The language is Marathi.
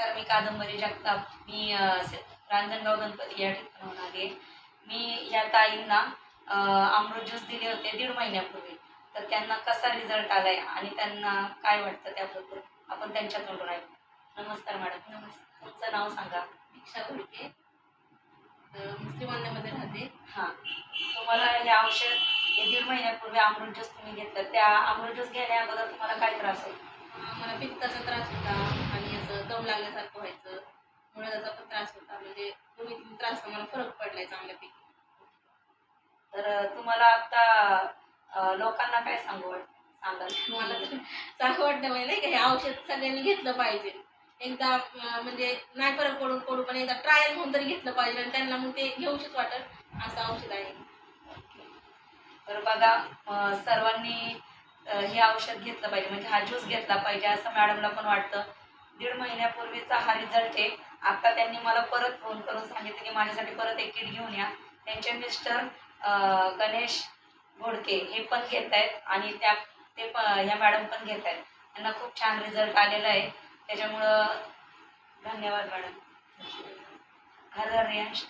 तर मी कादंबरी जगताप. मी रांजणगाव गणपती या ठिकाणाहून आली आहे. मी या ताईंना अमृत ज्यूस दिले होते 1.5 महिन्यापूर्वी. तर त्यांना कसा रिझल्ट आलाय आणि त्यांना काय वाटतं त्याबद्दल आपण त्यांच्या तोंडून ऐकू. नमस्कार मॅडम. नमस्कार. तुमचं नाव सांगा. दीक्षा घोडके, मुस्लिमांमध्ये राहते. हां, तुम्हाला हे औषध हे 1.5 महिन्यापूर्वी अमृत ज्यूस तुम्ही घेतलं. त्या अमृत ज्यूस घेण्या अगोदर तुम्हाला काय त्रास होता? मला पित्ताचा त्रास होता आणि असं दम लागल्यासारखं व्हायचं. मुळव्याधाचा पण त्रास होता. म्हणजे दोन्ही तीन त्रास मला फरक पडलाय चांगल्यापैकी. तर तुम्हाला आता लोकांना काय सांगाल? मला तर चांगलं वाटतं म्हणजे नाही का हे औषध सगळ्यांनी घेतलं पाहिजे. एकदा म्हणजे नाही फरक पडू पण एकदा ट्रायल म्हणून तरी घेतलं पाहिजे आणि त्यांना मग ते घेऊशीच वाटत असं औषध आहे. तर बघा सर्वांनी हे औषध घेतलं पाहिजे म्हणजे हा ज्यूस घेतला पाहिजे असं मॅडमला पण वाटतं. 1.5 महिन्यापूर्वीचा हा रिझल्ट आहे. आता त्यांनी मला परत फोन करून सांगितलं की माझ्यासाठी परत एक किट घेऊन या. त्यांचे मिस्टर गणेश घोडके हे पण घेत आहेत आणि ह्या मॅडम पण घेत आहेत. त्यांना खूप छान रिझल्ट आलेला आहे. त्याच्यामुळं धन्यवाद मॅडम. हर हर यश